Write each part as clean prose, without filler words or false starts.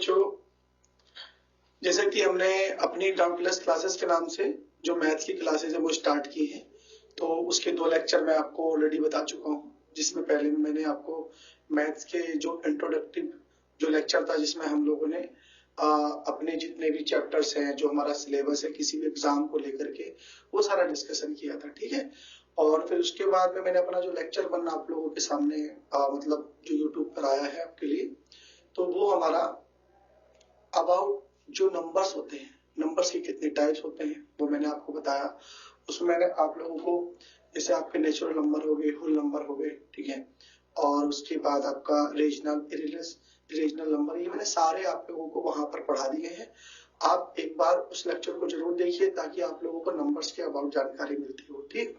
बच्चों, जैसे कि हमने अपनी डाउटलेस क्लासेस के नाम से जो मैथ्स की क्लासेस है वो स्टार्ट की है, तो उसके 2 लेक्चर मैं आपको ऑलरेडी बता चुका हूँ, जिसमें पहले मैंने आपको मैथ्स के जो इंट्रोडक्टिव जो लेक्चर था, जिसमें हम लोगों ने अपने जितने भी चैप्टर्स हैं, जो हमारा सिलेबस है किसी भी एग्जाम को लेकर के, वो सारा डिस्कशन किया था। ठीक है। और फिर उसके बाद में मैंने अपना जो लेक्चर 1 आप लोगों के सामने मतलब जो यूट्यूब पर आया है आपके लिए, तो वो हमारा अबाउट जो नंबर्स होते हैं, नंबर्स के कितने टाइप्स होते हैं, वो मैंने आपको बताया। उसमें मैंने आप लोगों को जैसे आपके नेचुरल नंबर हो गए, होल नंबर हो गए, ठीक है, और उसके बाद आपका रीजनल इरेजनल नंबर, ये मैंने सारे आप लोगों को वहां पर पढ़ा दिए हैं। आप एक बार उस लेक्चर को जरूर देखिए ताकि आप लोगों को नंबर्स के अबाउट जानकारी मिलती हो। ठीक।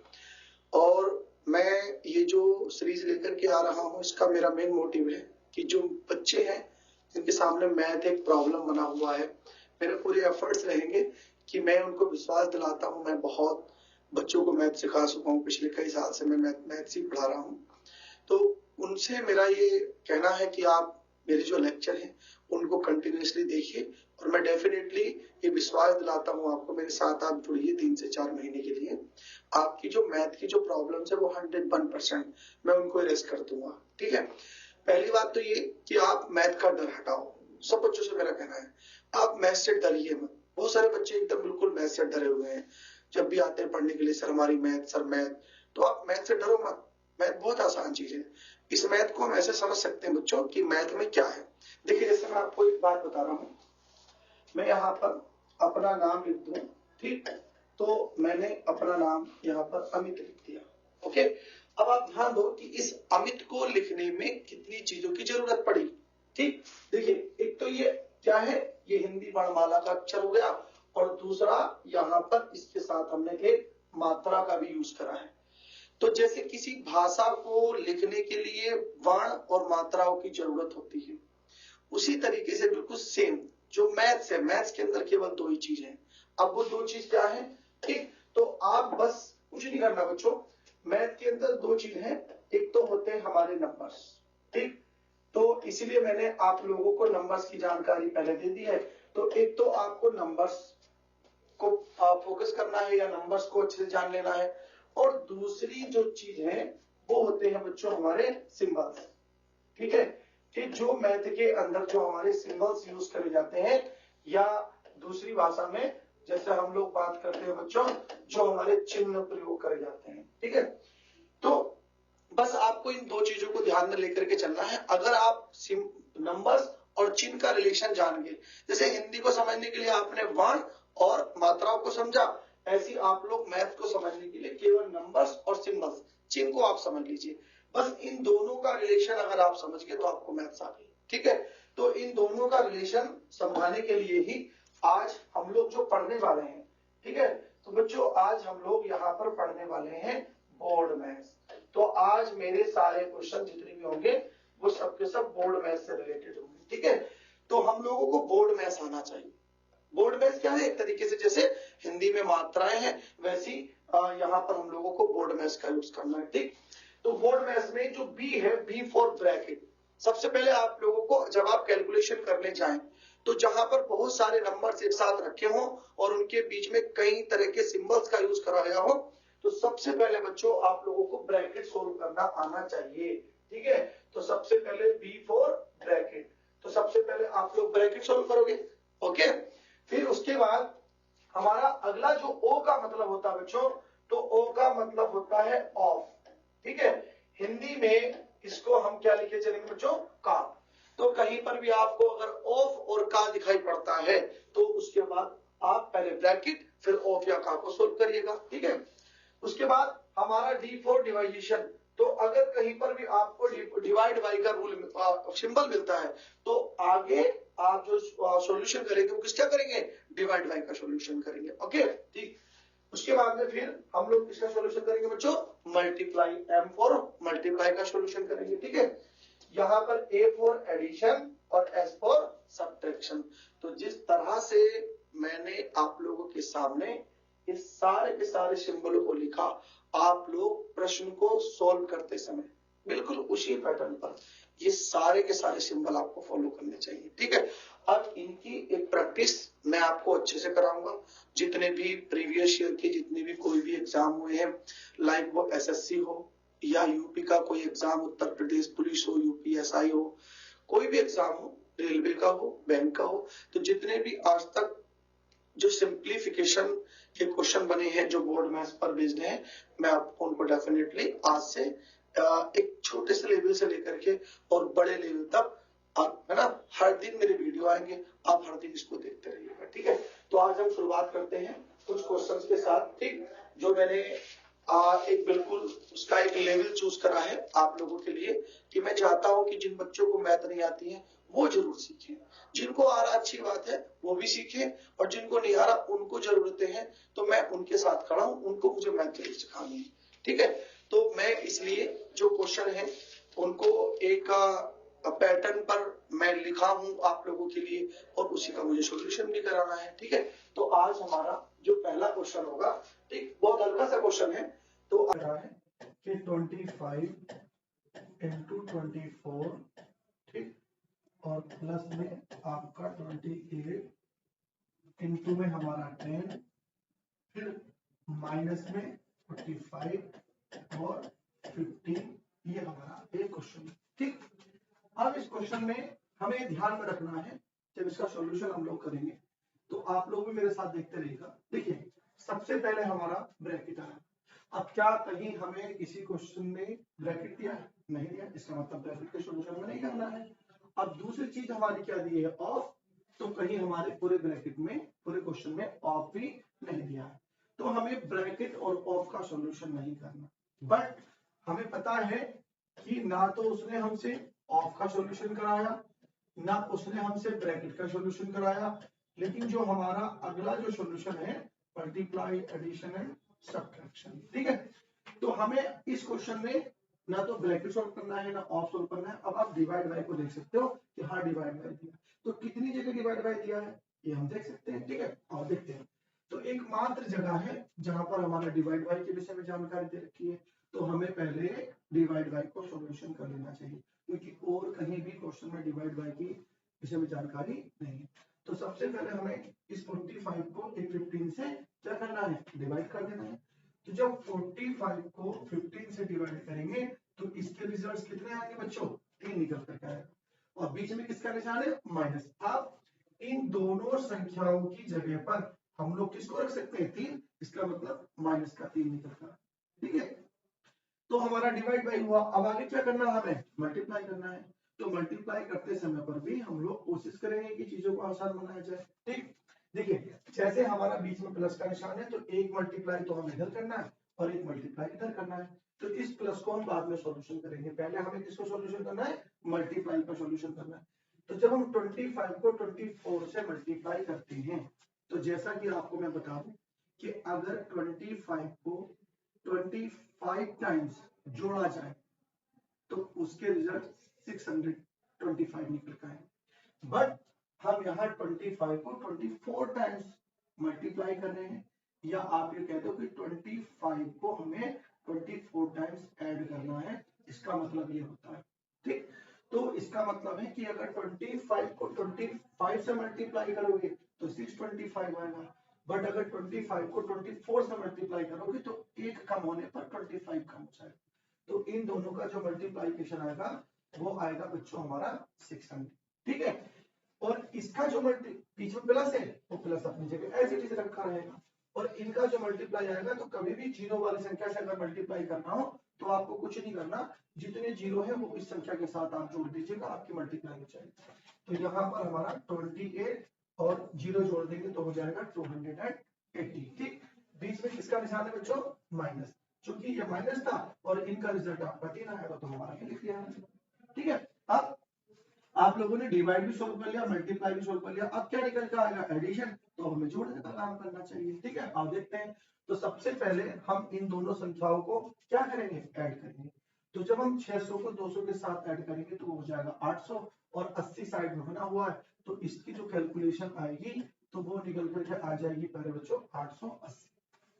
और मैं ये जो सीरीज लेकर के आ रहा हूँ, इसका मेरा मेन मोटिव है कि जो बच्चे हैं जिनके सामने मैथ एक प्रॉब्लम बना हुआ है, मेरे पूरे एफर्ट्स रहेंगे कि मैं उनको विश्वास दिलाता हूँ। मैं बहुत बच्चों को मैथ सिखा चुका हूँ, पिछले कई साल से मैं मैथ्स ही पढ़ा रहा हूँ, तो उनसे मेरा ये कहना है कि आप मेरे जो लेक्चर हैं उनको कंटिन्यूसली देखिए, और मैं डेफिनेटली ये विश्वास दिलाता हूँ आपको, मेरे साथ आप जुड़िए 3 से 4 महीने के लिए। आपकी जो मैथ की जो प्रॉब्लम्स है वो 101% मैं उनको इरेज कर दूंगा। ठीक है। पहली बात तो ये कि आप मैथ का डर हटाओ। सब बच्चों से मेरा कहना है, आप मैथ से डरिए मत। बहुत सारे बच्चे एकदम बिल्कुल मैथ से डरे हुए हैं, जब भी आते हैं पढ़ने के लिए, सर हमारी मैथ, सर मैथ। तो आप मैथ से डरो मत, मैथ बहुत आसान चीज है। इस मैथ को हम ऐसे समझ सकते हैं बच्चों कि मैथ में क्या है। देखिए, जैसे मैं आपको एक बात बता रहा हूँ, मैं यहाँ पर अपना नाम लिख दूं, ठीक, तो मैंने अपना नाम यहाँ पर अमित लिख दिया। ओके। अब आप ध्यान दो कि इस अमित को लिखने में कितनी चीजों की जरूरत पड़ी। ठीक। देखिए, एक तो ये क्या है, ये हिंदी वर्णमाला का अक्षर हो गया, और दूसरा यहाँ पर इसके साथ हमने एक मात्रा का भी यूज करा है। तो जैसे किसी भाषा को लिखने के लिए वर्ण और मात्राओं की जरूरत होती है, उसी तरीके से बिल्कुल सेम जो मैथ्स है, मैथ्स के अंदर केवल 2 ही चीज है। अब वो 2 चीज क्या है? ठीक। तो आप बस कुछ नहीं करना बच्चों, मैथ के अंदर 2 चीज है, एक तो होते हैं हमारे नंबर्स। ठीक। तो इसीलिए मैंने आप लोगों को नंबर्स की जानकारी पहले दे दी है। तो एक तो आपको नंबर्स को फोकस करना है या नंबर्स को अच्छे से जान लेना है, और दूसरी जो चीज है वो होते हैं बच्चों हमारे सिंबल्स। ठीक है। कि जो मैथ के अंदर जो हमारे सिंबल्स यूज करे जाते हैं, या दूसरी भाषा में जैसे हम लोग बात करते हैं बच्चों, जो हमारे चिन्ह प्रयोग करे जाते हैं। ठीक है। तो बस आपको इन 2 चीजों को ध्यान में लेकर के चलना है। अगर आप नंबर्स और चिन्ह का रिलेशन जान गए, जैसे हिंदी को समझने के लिए आपने वर्ण और मात्राओं को समझा, ऐसी आप लोग मैथ को समझने के लिए केवल नंबर्स और सिंबल्स, चिन्ह को आप समझ लीजिए। बस इन दोनों का रिलेशन अगर आप समझ गए तो आपको मैथ्स आ गई। ठीक है। तो इन दोनों का रिलेशन समझाने के लिए ही आज हम लोग जो पढ़ने वाले हैं, ठीक है, तो बच्चों आज हम लोग यहाँ पर पढ़ने वाले हैं बोर्ड मैथ्स। तो आज मेरे सारे क्वेश्चन जितने भी होंगे वो सबके सब बोर्ड मैथ्स से रिलेटेड होंगे। ठीक है। तो हम लोगों को बोर्ड मैथ्स आना चाहिए। बोर्ड मैथ्स क्या है? एक तरीके से जैसे हिंदी में मात्राएं हैं, वैसी यहाँ पर हम लोगों को बोर्ड मैथ्स का यूज करना है। ठीक। तो बोर्ड मैथ्स में जो बी है, बी फॉर ब्रैकेट, सबसे पहले आप लोगों को जब आप कैलकुलेशन करने जाएं, तो जहां पर बहुत सारे नंबर्स एक साथ रखे हों और उनके बीच में कई तरह के सिंबल्स का यूज करा गया हो, तो सबसे पहले बच्चों आप लोगों को ब्रैकेट सोल्व करना आना चाहिए। ठीक है। तो सबसे पहले बी फॉर ब्रैकेट, तो सबसे पहले आप लोग ब्रैकेट सोल्व करोगे। ओके। फिर उसके बाद हमारा अगला जो ओ का मतलब होता है बच्चों, तो ओ का मतलब होता है ऑफ। ठीक है। हिंदी में इसको हम क्या लिखे चलेंगे बच्चों? का। तो कहीं पर भी आपको अगर ऑफ और का दिखाई पड़ता है तो उसके बाद आप पहले ब्रैकेट फिर ऑफ या का को सोल्व करिएगा। ठीक है। उसके बाद हमारा डी फॉर डिवाइजेशन, तो अगर कहीं पर भी आपको डिवाइड बाई का रूल सिंबल मिलता है, तो आगे आप जो सॉल्यूशन करेंगे वो किसका करेंगे? डिवाइड बाई का सॉल्यूशन करेंगे। ओके। ठीक। उसके बाद में फिर हम लोग किसका सॉल्यूशन करेंगे बच्चों? मल्टीप्लाई, एम फॉर मल्टीप्लाई का सॉल्यूशन करेंगे। ठीक है। यहाँ पर ए फॉर एडिशन और एस फॉर सब्ट्रैक्शन। तो जिस तरह से मैंने आप लोगों के सामने इस सारे के सारे सिंबलों को लिखा, आप लोग प्रश्न को सॉल्व करते समय बिल्कुल उसी पैटर्न पर ये सारे के सारे सिंबल आपको फॉलो करने चाहिए। ठीक है। अब इनकी एक प्रैक्टिस मैं आपको अच्छे से कराऊंगा। जितने भी प्रीवियस ईयर के जितने भी कोई भी एग्जाम हुए हैं, लाइक वो एसएससी हो या यूपी का कोई एग्जाम, उत्तर प्रदेश पुलिस हो, यूपीएसआई हो, कोई भी एग्जाम हो, रेलवे का हो, बैंक का हो, तो जितने भी आज तक जो सिंप्लीफिकेशन के क्वेश्चन बने हैं जो बोर्ड मैथ्स पर बेस्ड हैं, मैं आपको उनको डेफिनेटली आज से एक छोटे से लेवल से लेकर के और बड़े लेवल तक, आप है ना, हर दिन मेरे वीडियो आएंगे, आप हर दिन इसको देखते रहिएगा। ठीक है, तो आज हम शुरुआत करते हैं कुछ क्वेश्चंस के साथ। ठीक, जो मैंने एक बिल्कुल उसका एक लेवल चूज करा है आप लोगों के लिए, कि मैं चाहता हूं कि जिन बच्चों को मैथ नहीं आती है वो जरूर सीखें, जिनको आ रहा अच्छी बात है वो भी सीखें, और जिनको नहीं आ रहा उनको जरूरतें हैं तो मैं उनके साथ खड़ा हूं, उनको मुझे मैथ जरूर सिखानी है। ठीक है, तो मैं इसलिए जो क्वेश्चन है उनको एक पैटर्न पर मैं लिखा हूं आप लोगों के लिए, और उसी का मुझे सॉल्यूशन भी कराना है। ठीक है, तो आज हमारा जो पहला क्वेश्चन होगा, ठीक, बहुत हल्का सा क्वेश्चन है, तो आ रहा है कि 25 इंटू 24, ठीक, और प्लस में आपका 28 इंटू में हमारा 10, फिर माइनस में 45 और 15, ये हमारा एक क्वेश्चन है। ठीक, अब इस क्वेश्चन में हमें ध्यान में रखना है, जब इसका सॉल्यूशन हम लोग करेंगे तो आप लोग भी मेरे साथ देखते रहिएगा। देखिए, सबसे पहले हमारा ब्रैकेट आया। अब क्या कहीं हमें किसी क्वेश्चन में ब्रैकेट दिया है? नहीं दिया, इसका मतलब ब्रैकेट के सॉल्यूशन में नहीं करना है। अब दूसरी चीज हमारी क्या दी है? ऑफ, तो कहीं हमारे पूरे ब्रैकेट में, पूरे क्वेश्चन में ऑफ भी नहीं दिया है, तो हमें ब्रैकेट और ऑफ का सॉल्यूशन नहीं करना। बट हमें पता है कि ना तो उसने हमसे ऑफ का सॉल्यूशन कराया, ना उसने हमसे ब्रैकेट का सॉल्यूशन कराया, लेकिन जो हमारा अगला जो सॉल्यूशन है, मल्टीप्लाई, एडिशन एंड सब्ट्रैक्शन। ठीक है, तो हमें इस क्वेश्चन में ना तो ब्रैकेट सॉल्व करना है ना ऑफ सॉल्व करना है। अब आप डिवाइड बाय को देख सकते हो कि हाँ डिवाइड बाय दिया, तो कितनी जगह डिवाइड बाय दिया है ये हम देख सकते हैं। ठीक है, और देखते हैं, तो एकमात्र जगह है जहां पर हमारा डिवाइड बाय के विषय में जानकारी दे रखी है, तो हमें पहले डिवाइड बाय को सॉल्यूशन कर लेना चाहिए, क्योंकि और कहीं भी क्वेश्चन में डिवाइड बाय की विषय में जानकारी नहीं है। तो सबसे पहले हमें इस 45 को एक 15 से क्या करना है? डिवाइड कर देना है। तो जब 45 को 15 से डिवाइड करेंगे तो इसके रिजल्ट्स कितने आएंगे बच्चों? 3 निकल करके आएगा, और बीच में किसका निशान है? माइनस। अब इन दोनों संख्याओं की जगह पर हम लोग किसको रख सकते हैं? 3, इसका मतलब माइनस का 3 निकलता है। ठीक है, तो हमारा डिवाइड बाई हुआ। अब आगे क्या करना है? हमें मल्टीप्लाई करना है। तो मल्टीप्लाई करते समय पर भी हम लोग कोशिश करेंगे कि चीजों को आसान बनाया जाए। ठीक, देखिए, जैसे हमारा बीच में प्लस का निशान है, तो एक मल्टीप्लाई तो हमें इधर करना है और एक मल्टीप्लाई इधर करना है। तो इस प्लस को हम बाद में सॉल्यूशन करेंगे, पहले हमें किसको सॉल्यूशन करना है? मल्टीप्लाई का सॉल्यूशन करना है। तो जब हम 25 को 24 से मल्टीप्लाई करते हैं, तो जैसा कि आपको मैं बता दूं कि अगर 25 को 25 टाइम्स जोड़ा जाए तो उसके रिजल्ट 625 निकल का है। बट हम यहाँ 25 को 24 टाइम्स मल्टीप्लाई कर रहे हैं, या आप ये कहते हो कि 25 को हमें 24 टाइम्स ऐड करना है, इसका मतलब ये होता है। ठीक, तो इसका मतलब है कि अगर 25 को 25 से मल्टीप्लाई करोगे तो 625 आएगा, बट अगर 25 को 24 से मल्टीप्लाई करोगे तो एक कम होने पर 25 कम हो जाएगा। तो इन दोनों का जो मल्टीप्लीकेशन आएगा वो आएगा बच्चों हमारा 600। ठीक है, और इसका जो बीच में प्लस है वो प्लस अपनी जगह ऐसे चीज रखा रहेगा, और इनका जो मल्टीप्लाई आएगा, तो कभी भी जीरो वाली संख्या से अगर मल्टीप्लाई करना हो तो आपको कुछ नहीं करना, जितने जीरो है वो इस संख्या के साथ आप जोड़ दीजिएगा, आपकी मल्टीप्लाई हो जाएगी। तो यहाँ पर हमारा 28 और जीरो जोड़ देंगे तो हो जाएगा 280। ठीक, बीच में किसका निशान है बच्चों? माइनस, चूंकि ये माइनस था और इनका रिजल्ट आपका 3 आएगा तो हमारा ये लिख दिया। ठीक है, अब आप लोगों ने डिवाइड भी सोल्व कर लिया, मल्टीप्लाई भी सोल्व कर लिया, अब क्या निकल कर आएगा? एडिशन, तो हमें जोड़ने का काम करना चाहिए। ठीक है, आप देखते हैं, तो सबसे पहले हम इन दोनों संख्याओं को क्या करेंगे? ऐड करेंगे। तो जब हम 600 को 200 के साथ ऐड करेंगे तो वो हो जाएगा 800, और 80 साइड में बना हुआ है, तो इसकी जो कैलकुलेशन आएगी तो वो निकल करके आ जाएगी पहले बच्चों 880।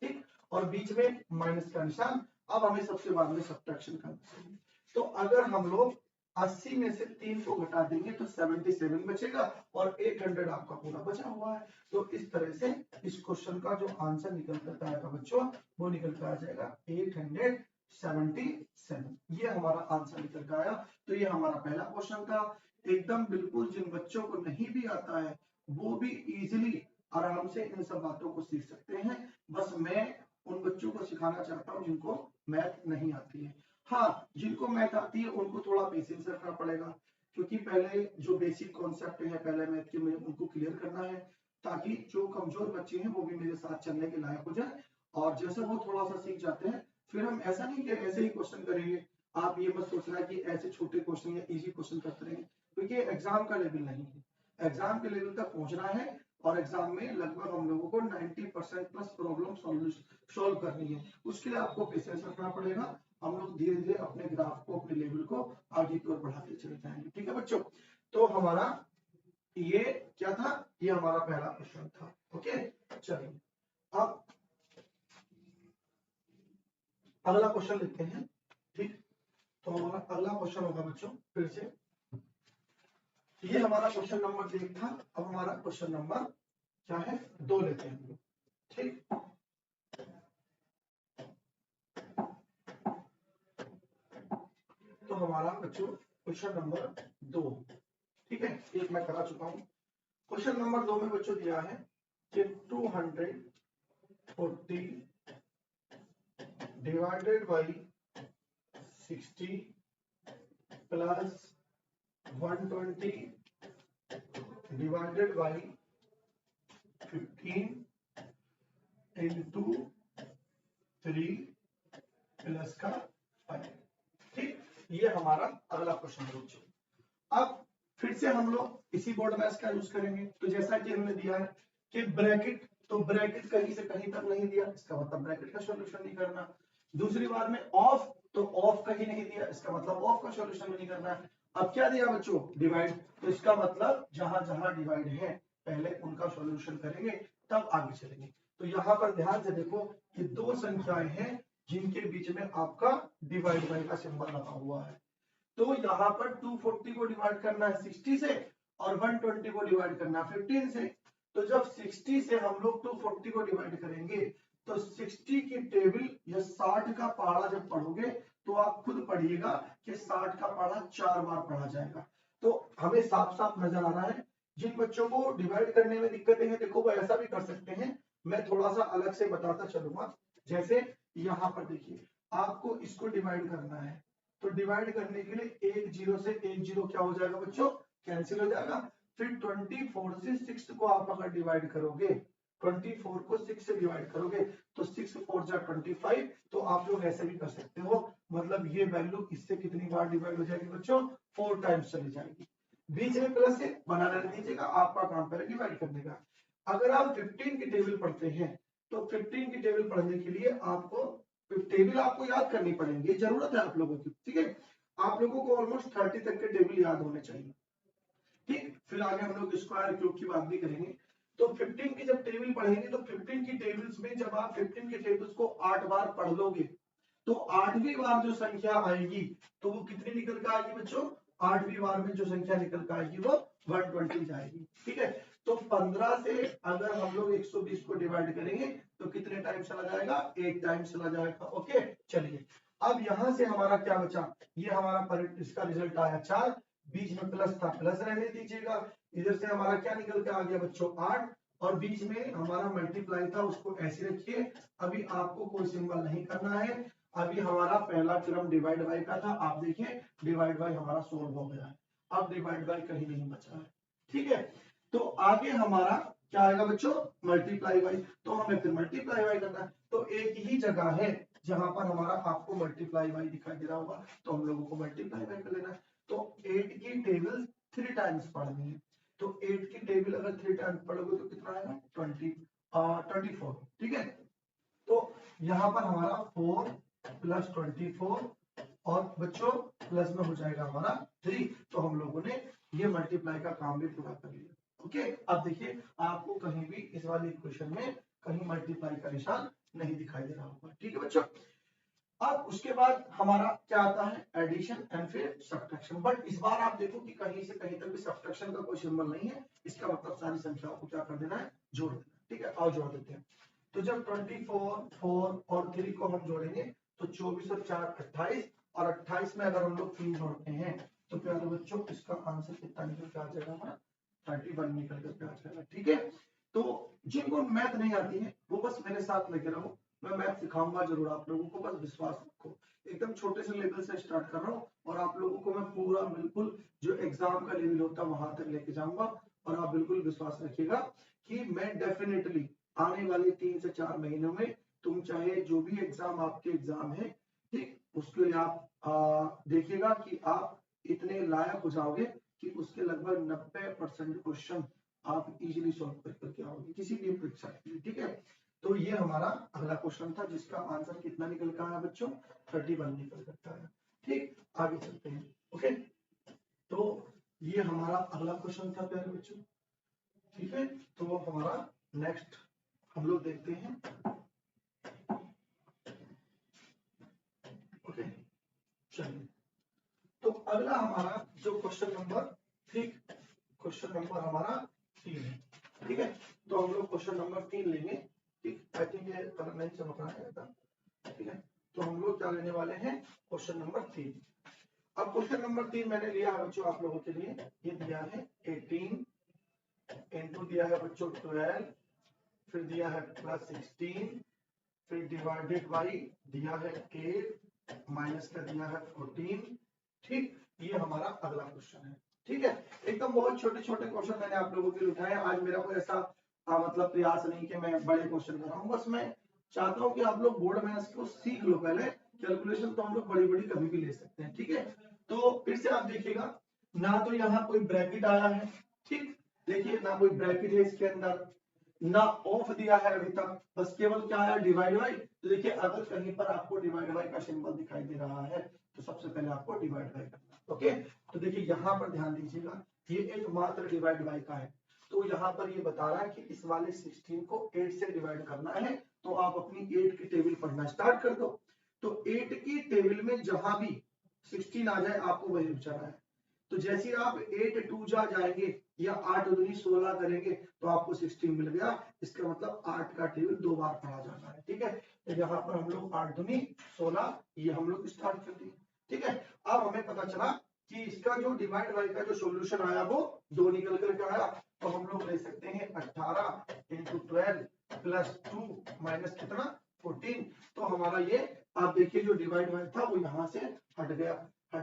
ठीक, और बीच में माइनस का निशान। अब हमें सबसे बाद में सब्ट्रैक्शन करना चाहिए। तो अगर हम लोग 80 में से 3 को घटा देंगे तो 77 बचेगा और 800 आपका पूरा बचा हुआ है। तो इस तरह से इस क्वेश्चन का जो आंसर निकल कर आएगा बच्चों वो निकल कर आ जाएगा 877। ये हमारा आंसर निकल कर आया। तो ये हमारा पहला क्वेश्चन था। एकदम बिल्कुल जिन बच्चों को नहीं भी आता है वो भी इजीली आराम से इन सब बातों को सीख सकते हैं। बस मैं उन बच्चों को सिखाना चाहता हूँ जिनको मैथ नहीं आती है। हाँ, जिनको मैथ आती है उनको थोड़ा पेशेंस रखना पड़ेगा, क्योंकि पहले जो बेसिक कॉन्सेप्ट है पहले मैथ के में उनको क्लियर करना है, ताकि जो कमजोर बच्चे हैं वो भी मेरे साथ चलने के लायक हो जाए। और जैसे वो थोड़ा सा सीख जाते हैं फिर हम ऐसा नहीं कि ऐसे ही क्वेश्चन करेंगे। आप ये मत सोचना कि ऐसे छोटे क्वेश्चन या इजी क्वेश्चन करते रहेंगे, क्योंकि एग्जाम का लेवल नहीं है। एग्जाम के लेवल तक पहुंचना है और एग्जाम में लगभग हम लोगों को 90% प्लस प्रॉब्लम सॉल्व करनी है। उसके लिए आपको पेशेंस रखना पड़ेगा। हम लोग धीरे धीरे अपने ग्राफ को अपने लेवल को आगे की ओर बढ़ाते चले जाएंगे। ठीक है बच्चों, तो हमारा ये क्या था, ये हमारा पहला क्वेश्चन था। ओके, चलिए अब अगला क्वेश्चन लेते हैं। ठीक, तो हमारा अगला क्वेश्चन होगा बच्चों फिर से, ये हमारा क्वेश्चन नंबर 1 था। अब हमारा क्वेश्चन नंबर क्या है 2 लेते हैं हम लोग। ठीक, तो हमारा बच्चों क्वेश्चन नंबर 2, ठीक है, एक मैं करा चुका हूं। क्वेश्चन नंबर 2 में बच्चों दिया है कि 240 divided by 60 plus 120 divided by 15 into 3 plus का 5। ठीक, ये हमारा अगला क्वेश्चन है बच्चों। अब फिर से हम लोग इसी बोर्ड मैथ्स का यूज करेंगे। तो जैसा कि हमने दिया है कि ब्रैकेट, तो ब्रैकेट कहीं से कहीं तक नहीं दिया, इसका मतलब ब्रैकेट का सॉल्यूशन नहीं करना। दूसरी बार में ऑफ, तो ऑफ कहीं नहीं दिया, इसका मतलब ऑफ का सॉल्यूशन नहीं करना है। अब क्या दिया बच्चों, डिवाइड, तो इसका मतलब जहां जहां डिवाइड है पहले उनका सॉल्यूशन करेंगे तब आगे चलेंगे। तो यहाँ पर ध्यान से देखो कि 2 संख्याएं हैं जिनके बीच में आपका डिवाइड बाय का सिंबल लगा हुआ है। तो यहाँ पर 240 को डिवाइड करना है 60 से और 120 को डिवाइड करना है 15 से। तो जब 60 से हम लोग 240 को डिवाइड करेंगे तो 60 की टेबल या 60 का पहाड़ा जब पढ़ोगे तो आप खुद पढ़िएगा कि 60 का पहाड़ा 4 बार पढ़ा जाएगा। तो हमें साफ साफ नजर आ रहा है। जिन बच्चों को डिवाइड करने में दिक्कतें हैं, देखो वो ऐसा भी कर सकते हैं, मैं थोड़ा सा अलग से बताता चलूंगा। जैसे यहाँ पर देखिए, आपको इसको डिवाइड करना है, तो डिवाइड करने के लिए एक जीरो से एक जीरो क्या हो जाएगा बच्चों, कैंसिल हो जाएगा। फिर 24 से 6 को आप अगर डिवाइड करोगे, 24 को 6 से डिवाइड करोगे तो 6 4 जा 25। तो आप लोग ऐसे भी कर सकते हो, मतलब ये वैल्यू इससे कितनी बार डिवाइड हो जाएगी बच्चों, 4 टाइम्स चली जाएगी। बीच में प्लस है, बना रहने दीजिएगा, आपका काम पहले डिवाइड करने का। अगर आप 15 की टेबल पढ़ते हैं तो 15 की टेबल पढ़ने के लिए आपको टेबल आपको याद करनी पड़ेगी, जरूरत है आप लोगों की। ठीक है, आप लोगों को ऑलमोस्ट 30 तक के टेबल याद होने चाहिए। ठीक, फिर आगे हम लोग स्क्वायर क्यूब की बात भी करेंगे। तो 15 की जब टेबल पढ़ेंगे तो 15 की टेबल्स में जब आप 15 के टेबल्स को 8 बार पढ़ लोगे तो 8वीं बार जो संख्या आएगी तो वो कितनी निकल कर आएगी बच्चों, 8वीं बार में जो संख्या निकल कर आएगी वो 120 जाएगी। ठीक है, तो 15 से अगर हम लोग 120 को डिवाइड करेंगे तो कितने टाइम चला जाएगा, 8 टाइम चला जाएगा। ओके, चलिए अब यहां से हमारा क्या बचा, ये हमारा इसका रिजल्ट आया 4, बीच में प्लस था, प्लस रहने दीजिएगा। इधर से हमारा क्या निकल के आ गया बच्चों 8, और बीच में हमारा मल्टीप्लाई था उसको ऐसे रखिए। अभी आपको कोई सिंबल नहीं करना है। अभी हमारा पहला क्रम डिवाइड बाय का था, आप देखिए डिवाइड बाय हमारा सोल्व हो गया है। अब डिवाइड बाय कहीं नहीं बचा है। ठीक है, तो आगे हमारा क्या आएगा बच्चों, मल्टीप्लाई बाय। तो हमें फिर मल्टीप्लाई बाय करना है। तो एक ही जगह है जहां पर हमारा आपको मल्टीप्लाई बाय दिखाई दे रहा होगा, तो हम लोगों को मल्टीप्लाई बाय कर लेना है। तो 8 की टेबल 3 टाइम्स पढ़नी है। तो 8 की टेबल अगर 3 टाइम्स पढ़ोगे तो कितना आएगा 24। ठीक है, तो यहाँ पर हमारा 4 प्लस 24 और बच्चों प्लस में हो जाएगा हमारा 3। तो हम लोगों ने ये मल्टीप्लाई का काम भी पूरा कर लिया। ओके, अब देखिए आपको कहीं भी इस वाले इक्वेशन में कहीं मल्टीप्लाई का निशान नहीं दिखाई दे रहा होगा। ठीक है बच्चों, अब उसके बाद हमारा क्या आता है, एडिशन एंड फिर सब्ट्रैक्शन। बट इस बार आप देखो कि कहीं से कहीं तक भी सब्ट्रैक्शन का कोई सिंबल नहीं है, इसका मतलब सारी संख्याओं को क्या कर देना है, जोड़ देना। ठीक है, आओ जोड़ देते हैं। तो जब 24, 4 और 3 को हम जोड़ेंगे तो 24 और 4 28, और 28 में अगर हम लोग 3 जोड़ते हैं तो प्यारे बच्चों इसका आंसर कितना निकल के आ जाएगा हमारा, 31 निकल कर आ जाएगा। ठीक है, तो जिनको मैथ नहीं आती है वो बस मेरे साथ लगे रहो, मैं मैथ सिखाऊंगा जरूर आप लोगों को, बस विश्वास रखो। एकदम छोटे से लेवल से स्टार्ट कर रहा हूँ और आप लोगों को मैं पूरा बिल्कुल जो एग्जाम का लेवल होता है वहां तक लेके जाऊंगा, और आप बिल्कुल विश्वास रखिएगा कि मैं डेफिनेटली आने वाले 3 से 4 महीनों में तुम चाहे जो भी एग्जाम आपके एग्जाम है, ठीक, उसके लिए आप देखिएगा कि आप इतने लायक हो जाओगे कि उसके लगभग 90% क्वेश्चन आप इजीली सॉल्व करके आओगे किसी भी परीक्षा के लिए। ठीक है, तो ये हमारा अगला क्वेश्चन था जिसका आंसर कितना निकल कर आया बच्चों, 31 निकल कर आया। ठीक, आगे चलते हैं। ओके, तो ये हमारा अगला क्वेश्चन था प्यारे बच्चों। ठीक है, तो हमारा नेक्स्ट हम लोग देखते हैं। ओके, चलिए, तो अगला हमारा जो क्वेश्चन नंबर 3, क्वेश्चन नंबर हमारा 3 है। ठीक है, तो हम लोग क्वेश्चन नंबर 3 लेंगे। ठीक, आई थिंक ये कलर नहीं चमक रहा है था। ठीक है, तो हम लोग क्या लेने वाले हैं, क्वेश्चन नंबर 3। अब क्वेश्चन नंबर 3 मैंने लिया है बच्चों आप लोगों के लिए, ये दिया है 18 इनटू दिया है बच्चों 12, फिर दिया है प्लस 16, फिर डिवाइडेड बाई दिया है 8, माइनस का दिया है 14। ठीक, ये हमारा अगला क्वेश्चन है। ठीक है, एकदम बहुत छोटे छोटे क्वेश्चन मैंने आप लोगों के लिए उठाए। आज मेरा कोई ऐसा मतलब प्रयास नहीं कि मैं बड़े क्वेश्चन कर रहा हूँ, बस मैं चाहता हूँ कि आप लोग बोर्ड मैथ्स को सीख लो। पहले कैलकुलेशन तो हम लोग बड़ी बड़ी कभी भी ले सकते हैं। ठीक है, तो फिर से आप देखिएगा, ना तो यहाँ कोई ब्रैकेट आया है, ठीक, देखिए ना कोई ब्रैकेट है इसके अंदर, ना ऑफ दिया है अभी तक, बस केवल क्या है, डिवाइड बाई। तो देखिए अगर कहीं पर आपको डिवाइड बाई का सिंबल दिखाई दे रहा है तो सबसे पहले आपको डिवाइड बाई करना है। ओके, तो देखिए यहाँ पर ध्यान दीजिएगा, ये एक मात्र डिवाइड बाई का है, तो यहाँ पर ये बता रहा है कि इस वाले 16 को 8 से डिवाइड करना है, तो आप अपनी 8 की टेबल पढ़ना स्टार्ट कर दो। तो 8 की टेबल में जहां भी 16 आ जाए आपको वही बचाना है। तो जैसे आप 8 2 जा जाएंगे या 8 दूनी 16 करेंगे तो आपको 16 मिल गया। इसका मतलब 8 का टेबल 2 बार पढ़ा जाना है। ठीक है, तो यहाँ पर हम लोग 8 दूनी 16 ये हम लोग स्टार्ट कर दिए। ठीक है, अब हमें पता चला कि इसका जो डिवाइड बाई का जो सॉल्यूशन आया वो 2 निकल करके आया, तो हम लोग ले सकते हैं 18 इंटू 12 प्लस 2 माइनस कितना 14। तो हमारा ये आप देखिए जो डिवाइड बाई था वो यहाँ से हट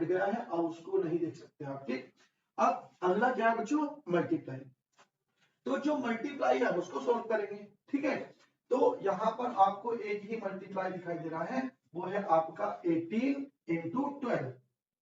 गया है और उसको नहीं देख सकते आप। ठीक, अब अगला क्या है बच्चों, मल्टीप्लाई। तो जो मल्टीप्लाई है उसको सॉल्व करेंगे। ठीक है, तो यहाँ पर आपको एक ही मल्टीप्लाई दिखाई दे रहा है, वो है आपका 18 इंटू 12।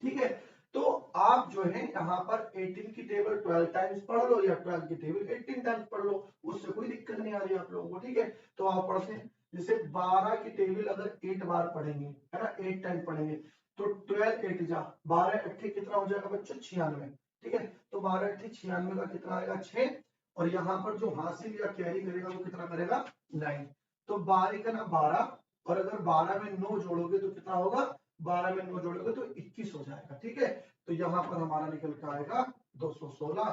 ठीक है, तो आप जो है यहाँ पर 18 की टेबल 12 टाइम्स पढ़ लो या 12 की टेबल 18 टाइम्स पढ़ लो, उससे कोई दिक्कत नहीं आ रही आप लोगों को। ठीक है, तो आप पढ़ते हैं, जैसे 12 की टेबल अगर 8 बार पढ़ेंगे, है ना, 8 टाइम पढ़ेंगे, तो 12 8 जा 12 8 कितना हो जाएगा बच्चों 96। ठीक है, तो 12 8 96 का कितना आएगा 6, और यहाँ पर जो हासिल या कैरी करेगा वो कितना करेगा 9। तो 12 का ना 12, और अगर 12 में 9 जोड़ोगे तो कितना होगा, 12 में 9 जोड़ोगे तो 21 हो जाएगा। ठीक है, तो यहाँ पर हमारा निकल कर आएगा 216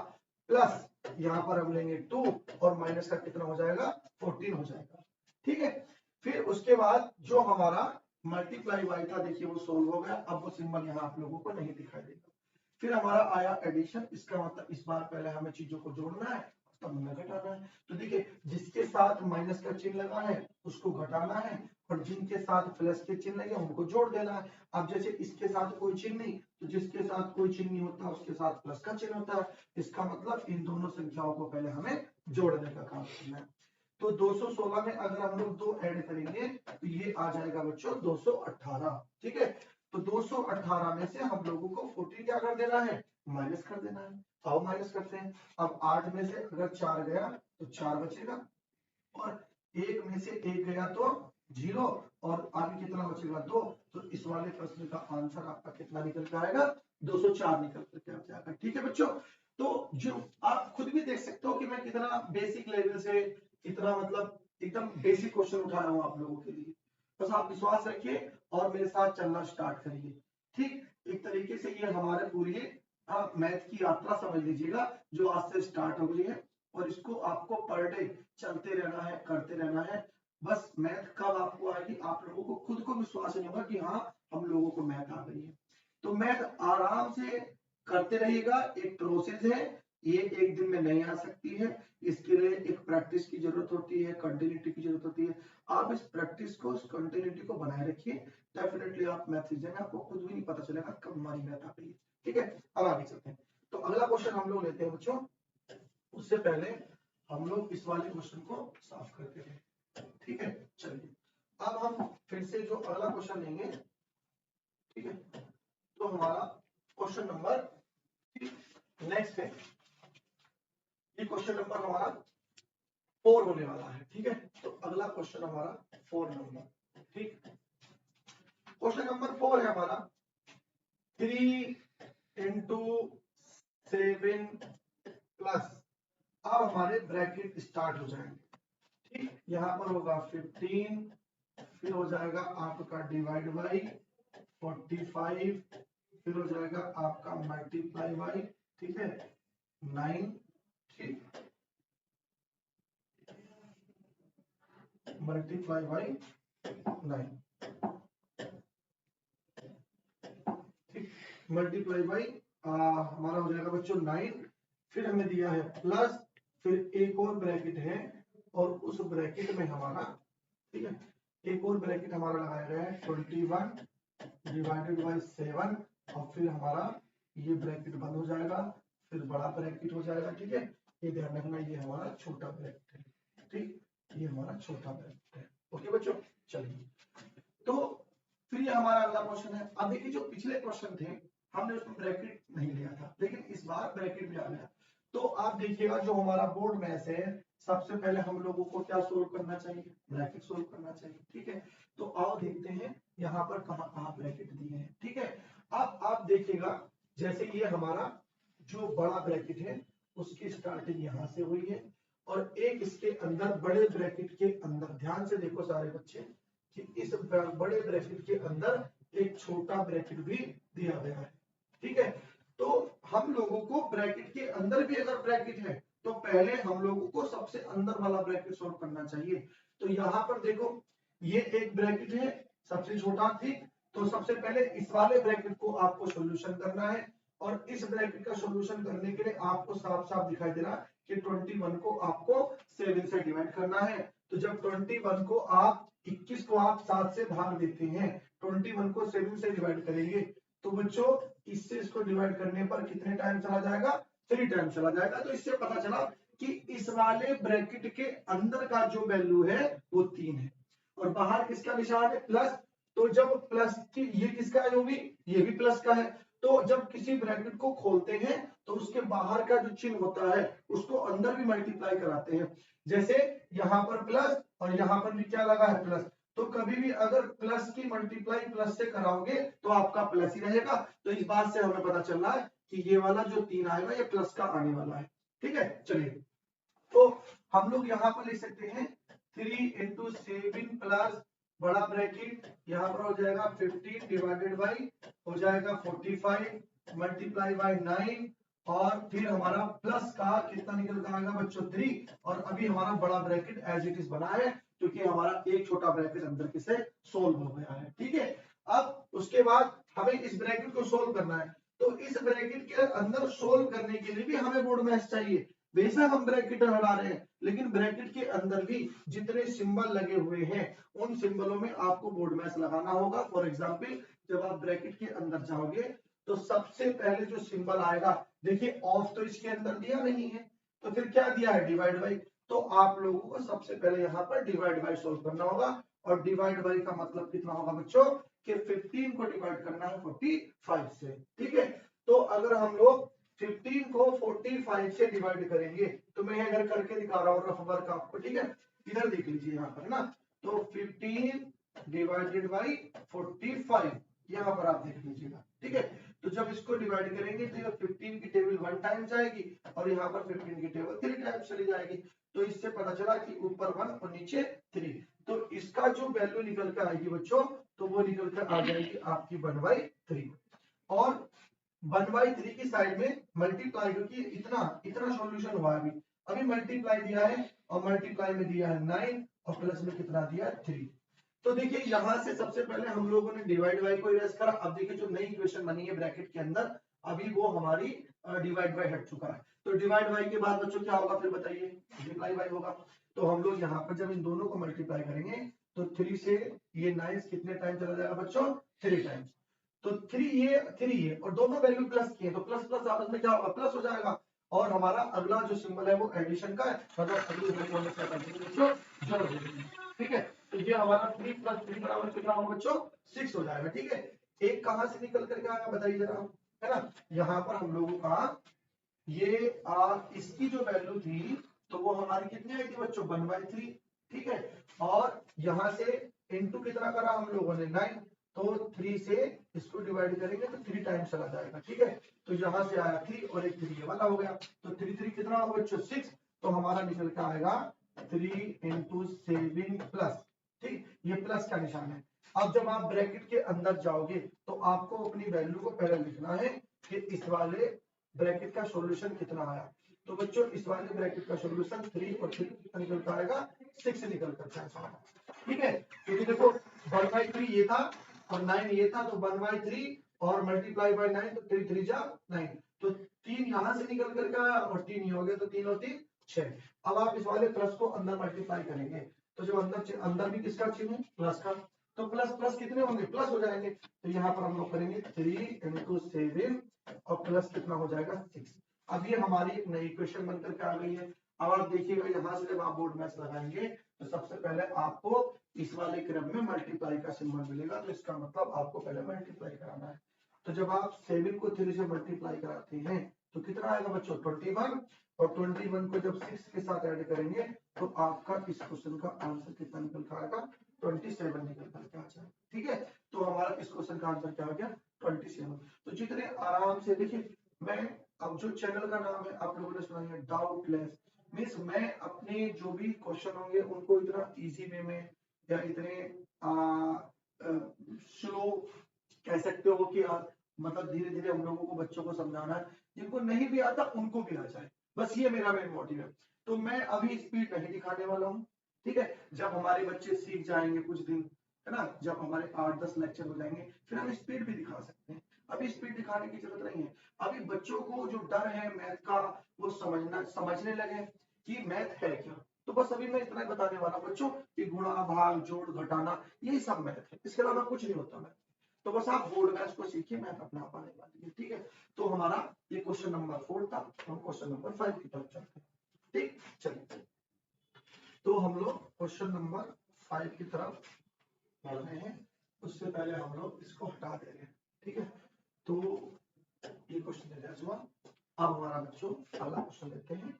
प्लस यहाँ पर हम लेंगे 2 और माइनस का कितना हो जाएगा 14 हो जाएगा। ठीक है, फिर उसके बाद जो हमारा मल्टीप्लाई बाई था देखिए वो सोल्व हो गया, अब वो सिंबल यहाँ आप लोगों को नहीं दिखाई देगा। फिर हमारा आया एडिशन, इसका मतलब इस बार पहले हमें चीजों को जोड़ना है तब हमें घटाना है। तो देखिए जिसके साथ माइनस का चिन्ह लगा है उसको घटाना है, और जिनके साथ प्लस के चिन्ह लगे उनको जोड़ देना है। अब जैसे इसके साथ कोई चिन्ह नहीं, तो जिसके साथ कोई चिन्ह नहीं होता उसके साथ प्लस का चिन्ह होता है। इसका मतलब इन दोनों संख्याओं को पहले हमें जोड़ने का काम करना है। तो 216 में अगर हम लोग 2 ऐड करेंगे तो ये आ जाएगा बच्चों 218। ठीक है, तो 218 में से हम लोगों को 14 क्या कर देना है, माइनस कर देना है। आओ माइनस करते हैं। अब 8 में से अगर 4 गया तो 4 बचेगा, और 1 में से 1 गया तो 0, और आगे कितना बचेगा 2। तो इस वाले प्रश्न का आंसर आपका कितना निकल के आएगा 204 निकल करके आ जाएगा। ठीक है बच्चों, तो जो आप खुद भी देख सकते हो कि मैं कितना बेसिक लेवल से, कितना मतलब एकदम बेसिक क्वेश्चन उठाया हूं आप लोगों के लिए। बस आप विश्वास रखिए और मेरे साथ चलना स्टार्ट करिए। ठीक, एक तरीके से ये हमारे पूरी मैथ की यात्रा समझ लीजिएगा जो आज से स्टार्ट हो गई है, और इसको आपको पर डे चलते रहना है, करते रहना है। बस मैथ कब आपको आएगी, आप लोगों को खुद को विश्वास नहीं होगा कि हाँ हम लोगों को मैथ आ गई है। तो मैथ आराम से करते रहिएगा, एक प्रोसेस है, ये एक दिन में नहीं आ सकती है। इसके लिए एक प्रैक्टिस की जरूरत होती है, कंटिन्यूटी की जरूरत होती है। आप इस प्रैक्टिस को, इस कंटिन्यूटी को बनाए रखिए, डेफिनेटली आप मैथ सीख जाएंगे, आपको खुद भी नहीं पता चलेगा कब हमारी मैथ आ गई है। ठीक है, अब आगे चलते हैं। तो अगला क्वेश्चन हम लोग लेते हैं बच्चों। उससे पहले हम लोग इस वाले क्वेश्चन को साफ करते हैं। ठीक है, चलिए अब हम फिर से जो अगला क्वेश्चन लेंगे, ठीक है, तो हमारा क्वेश्चन नंबर नेक्स्ट है, ये क्वेश्चन नंबर हमारा 4 होने वाला है। ठीक है, तो अगला क्वेश्चन हमारा 4 नंबर। ठीक, क्वेश्चन नंबर 4 है हमारा 3 into 7 प्लस, अब हमारे ब्रैकेट स्टार्ट हो जाएंगे। ठीक, यहां पर होगा 15, फिर हो जाएगा आपका डिवाइड बाई 45, फिर हो जाएगा आपका मल्टीप्लाई बाई, ठीक है, 9, ठीक, मल्टीप्लाई बाई 9, ठीक, मल्टीप्लाई बाई हमारा हो जाएगा बच्चों 9, फिर हमें दिया है प्लस, फिर एक और ब्रैकेट है, और उस ब्रैकेट में हमारा, ठीक है, एक और ब्रैकेट हमारा लगाया गया है 21 डिवाइडेड बाई 7, और फिर हमारा ये ब्रैकेट बंद हो जाएगा, फिर बड़ा ब्रैकेट हो जाएगा। ठीक है, ये ध्यान रखना, ये हमारा छोटा ब्रैकेट है। ठीक, ये हमारा छोटा ब्रैकेट है। ओके बच्चों, चलिए तो फिर ये हमारा अगला क्वेश्चन है। अब देखिए जो पिछले क्वेश्चन थे हमने उसमें ब्रैकेट नहीं लिया था, लेकिन इस बार ब्रैकेट भी आ गया। तो आप देखिएगा जो हमारा बोर्ड मैथ है, सबसे पहले हम लोगों को क्या सोल्व करना चाहिए, ब्रैकेट सोल्व करना चाहिए। ठीक है, तो आओ देखते हैं यहाँ पर कहाँ कहाँ ब्रैकेट दिए हैं। ठीक है, अब आप देखिएगा जैसे ये हमारा जो बड़ा ब्रैकेट है उसकी स्टार्टिंग यहाँ से हुई है, और एक इसके अंदर बड़े ब्रैकेट के अंदर, ध्यान से देखो सारे बच्चे, कि इस बड़े ब्रैकेट के अंदर एक छोटा ब्रैकेट भी दिया गया है। ठीक है, तो हम लोगों को ब्रैकेट के अंदर भी अगर ब्रैकेट है तो पहले हम लोगों को सबसे अंदर वाला ब्रैकेट सोल्व करना चाहिए। तो यहाँ पर देखो ये एक ब्रैकेट है सबसे छोटा, ठीक, तो सबसे पहले इस वाले ब्रैकेट को आपको सॉल्यूशन करना है, और इस ब्रैकेट का सॉल्यूशन करने के लिए आपको साफ साफ दिखाई दे रहा है कि 21 को आपको 7 से डिवाइड करना है। तो जब 21 को आप 21 को आप 7 से भाग देते हैं, 21 को 7 से डिवाइड करेंगे, तो बच्चों इससे इसको डिवाइड करने पर कितने टाइम चला जाएगा, 3 टाइम चला जाएगा। तो इससे पता चला कि इस वाले ब्रैकेट के अंदर का जो वैल्यू है वो 3 है, और बाहर किसका निशान है, प्लस। तो जब प्लस की, ये किसका है, ये भी प्लस का है। तो जब किसी ब्रैकेट को खोलते हैं तो उसके बाहर का जो चिन्ह होता है उसको अंदर भी मल्टीप्लाई कराते हैं। जैसे यहाँ पर प्लस और यहाँ पर भी क्या लगा है, प्लस। तो कभी भी अगर प्लस की मल्टीप्लाई प्लस से कराओगे तो आपका प्लस ही रहेगा। तो इस बात से हमें पता चल रहा है कि ये वाला जो 3 आएगा ये प्लस का आने वाला है। ठीक है, चलिए तो हम लोग यहाँ पर लिख सकते हैं 3 into 7 प्लस बड़ा ब्रैकेट, यहाँ पर हो जाएगा 15 डिवाइडेड बाई हो जाएगा 45 मल्टीप्लाई बाई 9, और फिर हमारा प्लस का कितना निकल कर आएगा बच्चों 3, और अभी हमारा बड़ा ब्रैकेट एज इट इज बना है क्योंकि हमारा एक छोटा ब्रैकेट अंदर के से सोल्व हो गया है। ठीक है, अब उसके बाद हमें इस ब्रैकेट को सोल्व करना है। तो इस ब्रैकेट के अंदर सोल्व करने के लिए भी हमें बोर्ड मैथ चाहिए। बेशक हम ब्रैकेट हटा रहे हैं, लेकिन ब्रैकेट के अंदर भी जितने सिंबल लगे हुए हैं उन सिंबलों में आपको बोर्ड मैथ लगाना होगा। फॉर एग्जांपल जब आप ब्रैकेट के अंदर जाओगे तो सबसे पहले जो सिंबल आएगा, देखिए ऑफ तो इसके अंदर दिया नहीं है, तो फिर क्या दिया है, डिवाइड बाई। तो आप लोगों को सबसे पहले यहाँ पर डिवाइड बाई सोल्व करना होगा, और डिवाइड बाई का मतलब कितना होगा बच्चों, कि 15 को डिवाइड करना है 45 से। ठीक है, तो अगर हम लोग 15 को 45 से डिवाइड करेंगे, तो मैं अगर करके दिखा रहा हूँ रफ वर्क आपको। ठीक है, इधर देख लीजिए यहाँ पर ना, तो 15 डिवाइडेड बाई 45 यहाँ पर आप देख लीजिएगा। ठीक है, तो जब इसको डिवाइड करेंगे तो ये 15 की टेबल 1 टाइम जाएगी और यहाँ पर 15 की टेबल 3 टाइम चली जाएगी। तो इससे पता चला कि ऊपर 1 और नीचे 3। तो इसका जो वैल्यू निकल कर आएगी बच्चों, तो वो निकल कर आ जाएगी आपकी 1/3। और 1/3 की साइड में मल्टीप्लाई, क्योंकि इतना इतना सॉल्यूशन हुआ है अभी मल्टीप्लाई दिया है, और मल्टीप्लाई में दिया है 9 और प्लस में कितना दिया है 3। तो देखिए यहां से सबसे पहले हम लोगों ने डिवाइड बाई को इरेज करा। अब देखिए जो नई इक्वेशन बनी है ब्रैकेट के अंदर, अभी वो हमारी डिवाइड बाई हट चुका है। तो डिवाइड बाई के बाद बच्चों क्या होगा फिर बताइए, मल्टीप्लाई बाई होगा। तो हम लोग यहाँ पर जब इन दोनों को मल्टीप्लाई करेंगे तो 3 से ये 9 कितने टाइम चला जाएगा बच्चों, 3 टाइम्स। तो 3 ये और दोनों वैल्यू प्लस किए, तो प्लस प्लस आपस में क्या होगा, प्लस हो जाएगा। और हमारा अगला जो सिंबल है वो एडिशन का है, मतलब अगली जोड़ देंगे। ठीक है, तो ये हमारा 3 + 3 बराबर कितना होगा बच्चों, 6 हो जाएगा। ठीक है, एक कहां से निकल करके आया बताइए जरा, है ना। यहाँ पर हम लोगों का ये इसकी जो वैल्यू थी तो वो हमारी कितनी आई थी बच्चों, 1/3। ठीक है, और यहाँ से इंटू कितना करा हम लोगों ने, 9। तो 3 से इसको डिवाइड करेंगे तो 3 टाइम्स चला जाएगा। ठीक है, तो यहाँ से आया 3 और एक 3 ये वाला हो गया, तो 3 3 कितना होगा बच्चों, 6। तो हमारा निकल के आएगा 3 × 7 प्लस। ठीक, ये प्लस का निशान है। अब जब आप ब्रैकेट के अंदर जाओगे तो आपको अपनी वैल्यू को पहले लिखना है कि इस वाले ब्रैकेट का सॉल्यूशन कितना आया। तो बच्चों इस वाले ब्रैकेट का सॉल्यूशन 3 और 3 कितना निकल कर आएगा, 6 निकल कर आएगा। ठीक है, क्योंकि देखो 1/3 ये था और 9 ये था, तो 1/3 और मल्टीप्लाई बाय 9, तो 3 3 जा 9, तो 3 यहां से निकल करके आया और 3 ये हो गया, तो 3 और 3 6। अब आप इस वाले प्लस को अंदर मल्टीप्लाई करेंगे तो जो अंदर भी किसका चिन्ह है, प्लस का, तो प्लस प्लस कितने होंगे, प्लस हो जाएंगे। तो यहाँ पर हम लोग करेंगे 3 × 7 और प्लस कितना हो जाएगा, 6। अब ये हमारी एक नई इक्वेशन बनकर के आ गई है। अब आप देखिएगा यहाँ से जब आप बोर्ड मैच लगाएंगे तो सबसे पहले आपको इस वाले क्रम में मल्टीप्लाई का सिंबल मिलेगा, तो इसका मतलब आपको पहले मल्टीप्लाई कराना है। तो जब आप 7 को 3 से मल्टीप्लाई कराते हैं तो कितना आएगा बच्चों, 21। और 21 को जब 6 के साथ ऐड करेंगे तो आपका इस क्वेश्चन का आंसर कितना निकल कर आएगा, 27 निकल करके आ जाएगा। ठीक है, तो हमारा इस क्वेश्चन का आंसर क्या हो गया, 27। तो जितने आराम से देखिए, मैं अब जो चैनल का नाम है आप लोगों ने सुना है डाउटलेस, मीन्स मैं अपने जो भी क्वेश्चन होंगे उनको इतना इजी वे में या इतने स्लो कह सकते हो कि मतलब धीरे धीरे हम लोगों को बच्चों को समझाना है, जिनको नहीं भी आता उनको भी आ जाए, बस ये मेरा मेन मोटिव है। तो मैं अभी स्पीड नहीं दिखाने वाला हूँ। ठीक है, जब हमारे बच्चे सीख जाएंगे कुछ दिन, है ना, जब हमारे 8-10 लेक्चर हो जाएंगे फिर हम स्पीड भी दिखा सकते हैं। अभी स्पीड दिखाने की जरूरत नहीं है। अभी बच्चों को जो डर है मैथ का वो समझने लगे कि मैथ है क्या। तो बस अभी मैं इतना बताने वाला बच्चों कि गुणा भाग जोड़ घटाना यही सब मैथ है, इसके अलावा कुछ नहीं होता मैथ। तो बस आप बोर्ड मैथ को सीखिए, मैथ अपने आप आने वाली है। ठीक है, तो हमारा ये क्वेश्चन नंबर 4 था, हम क्वेश्चन नंबर 5 की तरफ चलते हैं। ठीक, चलिए तो हम लोग क्वेश्चन नंबर 5 की तरफ बढ़ रहे हैं। उससे पहले हम लोग इसको हटा दे रहे हैं। ठीक है, तो ये क्वेश्चन रिजल्ट हुआ। अब हमारा बच्चों अगला क्वेश्चन लेते हैं।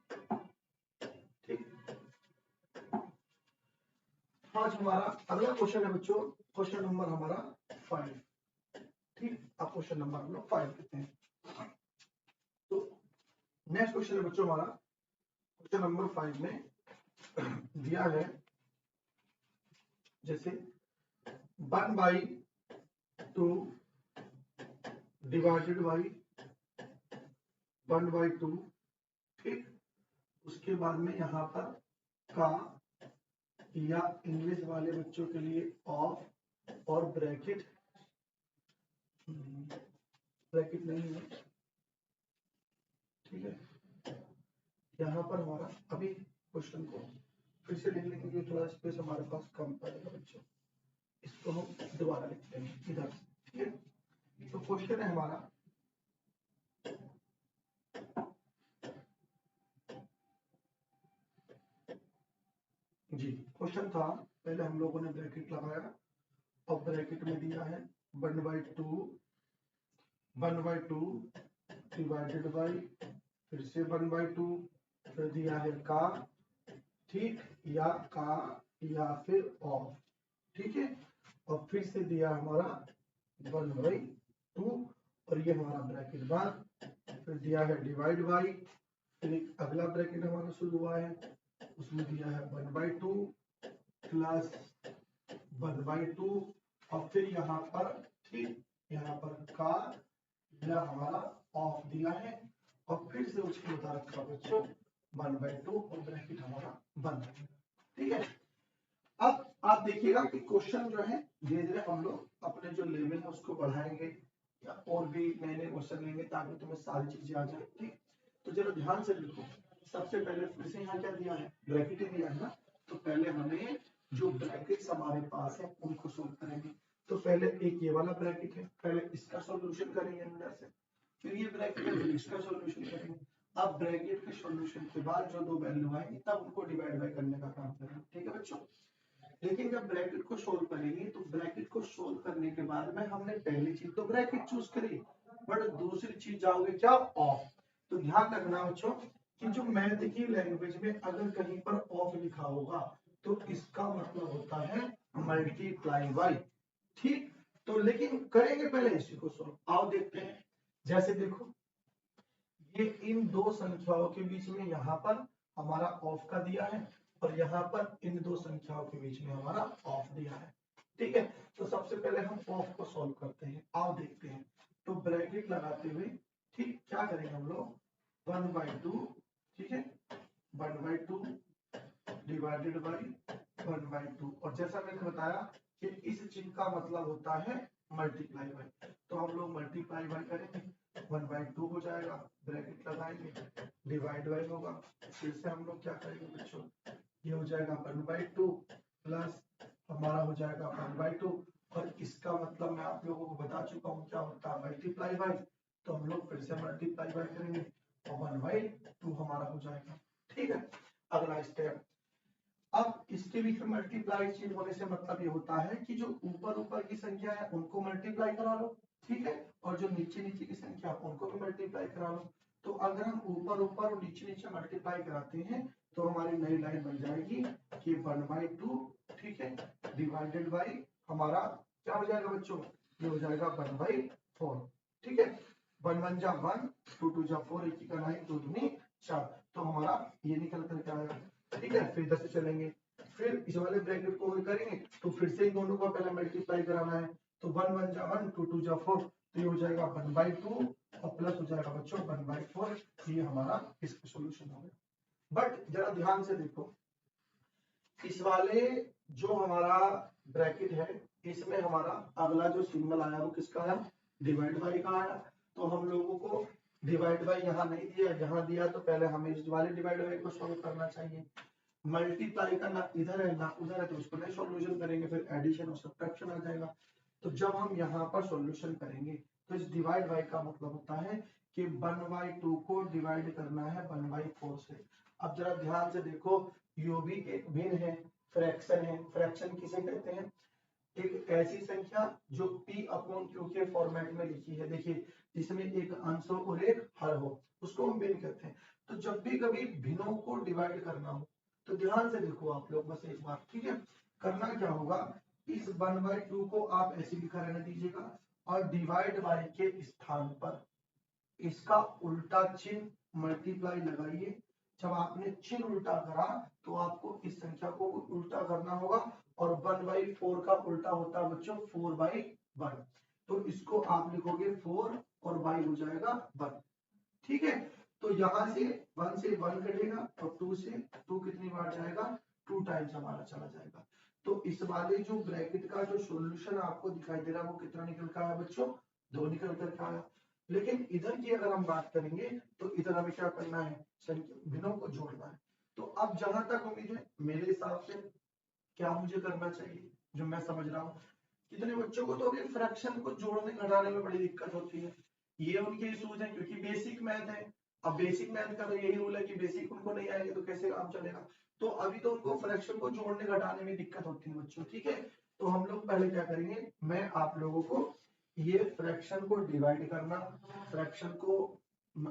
ठीक, आज हमारा अगला क्वेश्चन है बच्चों, क्वेश्चन नंबर हमारा 5। ठीक, अब क्वेश्चन नंबर हम लोग 5 लेते हैं। तो नेक्स्ट क्वेश्चन है बच्चों हमारा क्वेश्चन नंबर 5 में दिया है जैसे 1/2 डिवाइडेड बाई 1/2। ठीक, उसके बाद में यहाँ पर का या इंग्लिश वाले बच्चों के लिए ऑफ और ब्रैकेट नहीं है। ठीक है, यहाँ पर हमारा अभी क्वेश्चन को फिर से लिखने के लिए थोड़ा स्पेस हमारे पास कम पड़ेगा बच्चों, इसको हम दोबारा लिखते हैं इधर। ठीक है, तो क्वेश्चन है हमारा जी, क्वेश्चन था पहले हम लोगों ने ब्रैकेट लगाया और ब्रैकेट में दिया है 1/2 डिवाइडेड बाई, फिर से 1/2, फिर दिया है का, ठीक, या का या फिर ऑफ। ठीक है, और फिर से दिया हमारा 1/2 और ये हमारा ब्रैकेट बार, फिर दिया है डिवाइड बाई, फिर एक अगला ब्रैकेट हमारा शुरू हुआ है उसमें दिया है 1/2 प्लस 1/2 और फिर यहाँ पर ठीक यहाँ पर का यह हमारा ऑफ दिया है और फिर से उसके बता रखा बच्चों 1/2 और ब्रैकेट हमारा बंद है। ठीक है, अब आप देखिएगा कि क्वेश्चन जो है धीरे धीरे हम लोग अपने जो लेवल है उसको बढ़ाएंगे या और भी नए नए क्वेश्चन लेंगे ताकि तुम्हें सारी चीजें आ जाए। ठीक, तो जरा ध्यान से देखो, सबसे पहले फिर से यहाँ क्या दिया है, ब्रैकेट ही दिया है ना, तो पहले हमें जो ब्रैकेट्स हमारे पास है उनको सोल्व करेंगे। तो पहले एक ये वाला ब्रैकेट है, पहले इसका सॉल्यूशन करेंगे अंदर से, फिर ये ब्रैकेट है, फिर इसका सॉल्यूशन करेंगे। अब ब्रैकेट के सॉल्यूशन के बाद जो दो वैल्यू आएंगी तब उनको डिवाइड बाय करने का काम करेंगे। ठीक है बच्चों, लेकिन जब ब्रैकेट को सोल्व करेंगे तो ब्रैकेट को सोल्व करने के बाद में हमने पहली चीज तो ब्रैकेट चूज करी, बट दूसरी चीज जाओगे क्या, ऑफ। तो ध्यान रखना बच्चों कि जो मैथ की लैंग्वेज में अगर कहीं पर ऑफ लिखा होगा तो इसका मतलब होता है मल्टीप्लाई बाय। ठीक, तो लेकिन करेंगे पहले इसी को सोल्व, आओ देखते हैं। जैसे देखो ये इन दो संख्याओं के बीच में यहाँ पर हमारा ऑफ का दिया है और यहाँ पर इन दो संख्याओं के बीच में हमारा ऑफ दिया है। ठीक है, तो सबसे पहले हम ऑफ को सॉल्व करते हैं, आओ देखते हैं। तो ब्रैकेट लगाते हुए ठीक क्या करेंगे हम लोग 1/2, ठीक है 1/2 डिवाइडेड बाई 1/2 और जैसा मैंने बताया कि इस चिन्ह का मतलब होता है मल्टीप्लाई बाई, तो हम लोग मल्टीप्लाई बाई करेंगे 1/2 हो जाएगा, ब्रैकेट लगाएंगे, डिवाइड बाई होगा, फिर से हम लोग क्या करेंगे बच्चों, ये हो जाएगा 1/2 प्लस हमारा हो जाएगा 1/2 और इसका मतलब मैं आप लोगों को बता चुका हूँ क्या होता है मल्टीप्लाई बाई, तो हम लोग फिर से मल्टीप्लाई बाई करेंगे और 1/2 हमारा हो जाएगा। ठीक है, अगला स्टेप, अब इसके बीच में मल्टीप्लाई चीज होने से मतलब ये होता है कि जो ऊपर ऊपर की संख्या है उनको मल्टीप्लाई करा लो, ठीक है, और जो नीचे नीचे की संख्या उनको भी मल्टीप्लाई करा लो। तो अगर हम ऊपर ऊपर और नीचे नीचे मल्टीप्लाई कराते हैं तो हमारी नई लाइन बन जाएगी कि 1/2, ठीक है, डिवाइडेड बाई हमारा क्या हो जाएगा बच्चों, ये हो जाएगा 1/4। ठीक है, 1 1 जा 1, 2 2 जा 4, 1 का 9, 2 दूनी 4, तो हमारा ये निकल कर क्या आएगा। ठीक है, फिर इधर से चलेंगे, फिर इस वाले ब्रैकेट को करेंगे तो फिर से इन दोनों को पहले मल्टीप्लाई कराना है, तो 1 1 जा 1, 2 2 जा 4, तो ये हो जाएगा 1/2 और प्लस हो जाएगा बच्चों 1/4, ये हमारा इसका सॉल्यूशन हो गया। बट जरा ध्यान से देखो, इस वाले जो हमारा ब्रैकेट है इसमें हमारा अगला जो सिंबल आया वो किसका आया, डिवाइड बाई का आया, तो हम लोगों को डिवाइड बाई यहाँ नहीं दिया, यहाँ दिया, तो पहले हमें इस वाले डिवाइड बाई को सॉल्व करना चाहिए। मल्टीप्लाई का ना इधर है ना उधर है, तो उसको नहीं सॉल्यूशन करेंगे, फिर एडिशन और सब्ट्रैक्शन आ जाएगा। तो जब हम यहाँ पर सॉल्यूशन करेंगे तो इस डिवाइड बाई का मतलब होता है कि 1/2 को डिवाइड करना है 1/4 से। अब जरा ध्यान से देखो, यो भी एक भिन्न है, फ्रैक्शन है, फ्रैक्शन किसे कहते हैं, एक ऐसी संख्या जो p अपॉन q के फॉर्मेट में लिखी है, देखिए जिसमें एक अंश हो और एक हर हो, उसको हम भिन्न कहते हैं। तो जब भी कभी भिन्नों को डिवाइड करना हो तो ध्यान से देखो आप लोग बस एक बार, ठीक है, करना क्या होगा, इस 1/2 को आप ऐसे लिखा रहने दीजिएगा और डिवाइड बाई के स्थान पर इसका उल्टा चिन्ह मल्टीप्लाई लगाइए। जब आपने चिन्ह उल्टा करा तो आपको इस संख्या को उल्टा करना होगा और 1/4 का उल्टा होता है बच्चों 4/1, तो इसको आप लिखोगे 4 और बाई हो जाएगा 1। ठीक है, तो यहां से 1 से 1 कटेगा और 2 से 2 कितनी बार जाएगा, 2 टाइम्स हमारा चला जाएगा। तो इस वाले जो ब्रैकेट का जो सॉल्यूशन आपको दिखाई दे रहा है वो कितना निकल का है बच्चों, 2 निकल कर आया। लेकिन इधर की अगर हम बात करेंगे तो इधर हमें क्या करना है, भिन्नों को जोड़ना है। तो अब जहां तक उम्मीद है मेरे हिसाब से क्या मुझे करना चाहिए, जो मैं समझ रहा हूँ, कितने बच्चों को तो अभी फ्रैक्शन को जोड़ने घटाने में बड़ी दिक्कत होती है, ये उनके इश्यूज है क्योंकि बेसिक मैथ है। अब बेसिक मैथ का तो यही रूल है कि बेसिक उनको नहीं आएंगे तो कैसे काम चलेगा, तो अभी तो उनको फ्रैक्शन को जोड़ने घटाने में दिक्कत होती है बच्चों। ठीक है, तो हम लोग पहले क्या करेंगे, मैं आप लोगों को ये फ्रैक्शन को डिवाइड करना, फ्रैक्शन को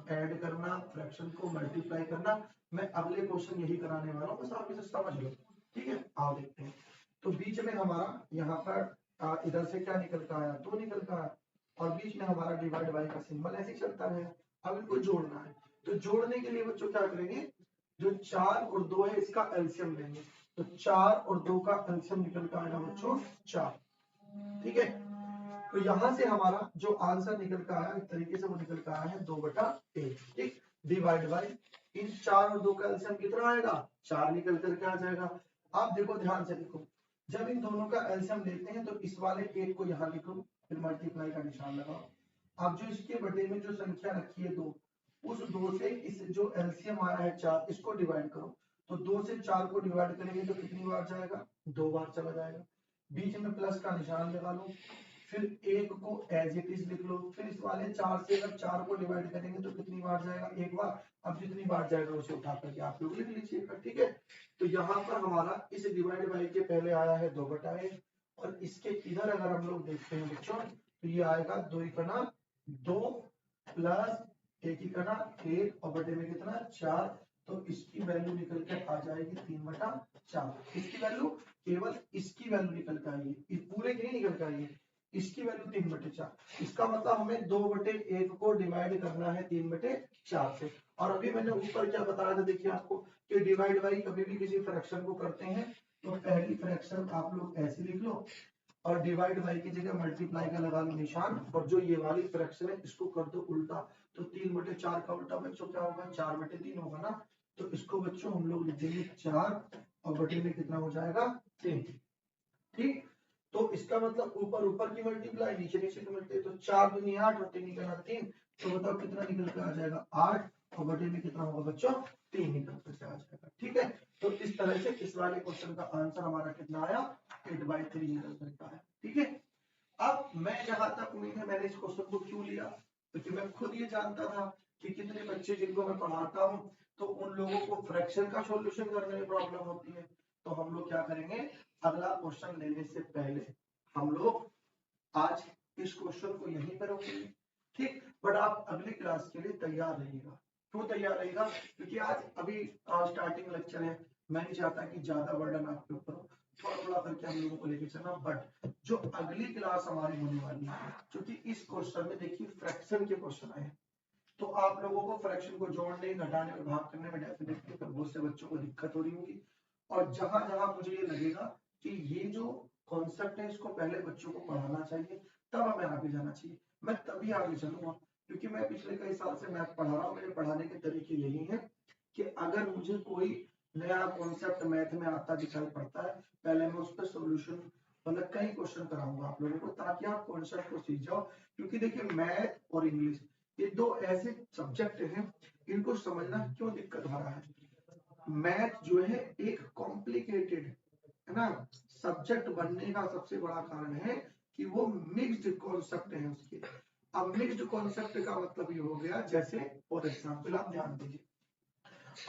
ऐड करना, फ्रैक्शन को मल्टीप्लाई करना, मैं अगले क्वेश्चन यही कराने वाला हूँ, बस आप इसे समझ लो। ठीक है, आओ देखते हैं। तो बीच में हमारा यहाँ पर इधर से क्या निकल का आया, 2 निकल का आया और बीच में हमारा डिवाइड बाई का सिंबल ऐसे चलता है। अब इनको जोड़ना है, तो जोड़ने के लिए बच्चों क्या करेंगे, जो 4 और 2 है इसका एलसीएम लेंगे, तो 4 और 2 का एलसीएम निकल कर आएगा बच्चों 4। ठीक है, तो यहां से हमारा जो आंसर निकल कर आया इस तरीके से वो निकल कर आया है 2/1। ठीक, डिवाइड बाई इन 4 और 2 का एलसीएम कितना आएगा 4 निकल करके आ जाएगा। आप देखो ध्यान से देखो, जब इन दोनों का एलसीएम लेते हैं तो इस वाले 8 को यहाँ लिखो, फिर मल्टीप्लाई का निशान लगाओ। अब जो इसके बटे में जो संख्या रखी है 2, उस 2 से इस जो एलसीएम आया है 4 इसको डिवाइड करो। तो 2 से 4 को डिवाइड करेंगे तो कितनी बार जाएगा 2 बार चला जाएगा। बीच में प्लस का निशान लगा लो, फिर 1 को एज इट इज लिख लो। फिर इस वाले 4 से अगर 4 को डिवाइड करेंगे तो कितनी बार जाएगा 1 बार। अब जितनी बार जाएगा उसे उठा करके आप लोग लिख लीजिएगा। ठीक है, तो यहाँ पर हमारा इस डिवाइड बाई के पहले आया है 2/1 और इसके इधर अगर हम लोग देखते हैं बच्चों तो ये आएगा 2 इकना 2 प्लस 1 इकना 1 और बटे में कितना 4। तो इसकी वैल्यू निकल के आ जाएगी 3/4। इसकी वैल्यू केवल इसकी वैल्यू निकल के आएगी, इस पूरे की नहीं निकल के आएगी, इसकी वैल्यू 3/4। इसका मतलब हमें 2/1 को डिवाइड करना है 3/4 से। और अभी मैंने ऊपर क्या बताया था देखिए आपको कि डिवाइड बाई कभी भी किसी फ्रैक्शन को करते हैं तो पहली फ्रैक्शन आप लोग ऐसे लिख लो और डिवाइड बाई की जगह मल्टीप्लाई का लगा लो निशान, और जो ये वाली फ्रैक्शन है इसको कर दो उल्टा। तो 3/4 का उल्टा बच्चों क्या होगा 4/3 होगा ना। तो इसको बच्चों हम लोग लिख देंगे 4 और बटे में कितना हो जाएगा 3। ठीक, तो इसका मतलब ऊपर ऊपर की मल्टीप्लाई नीचे नीचे की मल्टीप्लाई, तो 4 दूनी 8 और 3 निकला 3। तो बताओ कितना निकल कर आ जाएगा 8 और बटे में कितना होगा बच्चों 3 निकल कर आ जाएगा। ठीक है, तो इस तरह से इस वाले क्वेश्चन का आंसर हमारा कितना आया 8/3 निकल कर आया। ठीक है, अब मैं जहां तक उम्मीद है मैंने इस क्वेश्चन को क्यों लिया, क्योंकि मैं खुद ये जानता था कि कितने बच्चे जिनको मैं पढ़ाता हूँ तो उन लोगों को फ्रैक्शन का सॉल्यूशन करने में प्रॉब्लम होती है। तो हम लोग क्या करेंगे, अगला क्वेश्चन लेने से पहले हम लोग आज इस क्वेश्चन को यहीं पर रोकेंगे। ठीक, बट आप अगली क्लास के लिए तैयार रहिएगा। क्यों तैयार रहेगा, क्योंकि आज अभी स्टार्टिंग लेक्चर है, मैं नहीं चाहता कि ज्यादा बर्डन आपके ऊपर हो, थोड़ा थोड़ा करके हम लोगों को लेके चलना। बट जो अगली क्लास हमारी होने वाली है, क्योंकि इस क्वेश्चन में देखिए फ्रैक्शन के क्वेश्चन आए, तो आप लोगों को फ्रैक्शन को जोड़ने घटाने और भाग करने में डेफिनेटली बहुत से बच्चों को दिक्कत हो रही होगी। और जहां जहां मुझे ये लगेगा कि ये जो कॉन्सेप्ट है इसको पहले बच्चों को पढ़ाना चाहिए तब हमें आगे जाना चाहिए, मैं तभी आगे चलूंगा। क्योंकि मैं पिछले कई साल से मैथ पढ़ा रहा हूँ, मेरे पढ़ाने के तरीके यही है कि अगर मुझे कोई नया कॉन्सेप्ट मैथ में आता दिखाई पड़ता है पहले मैं उस पर सोल्यूशन मतलब कई क्वेश्चन कराऊंगा आप लोगों को, ताकि आप कॉन्सेप्ट को सीख जाओ। क्योंकि देखिए मैथ और इंग्लिश ये दो ऐसे सब्जेक्ट हैं, इनको समझना क्यों दिक्कत हो रहा है। मैथ जो है एक कॉम्प्लिकेटेड है ना सब्जेक्ट बनने का सबसे बड़ा कारण है कि वो मिक्स्ड कॉन्सेप्ट है उसके। अब मिक्स्ड कॉन्सेप्ट का मतलब ये हो गया, जैसे फॉर एग्जांपल आप ध्यान दीजिए,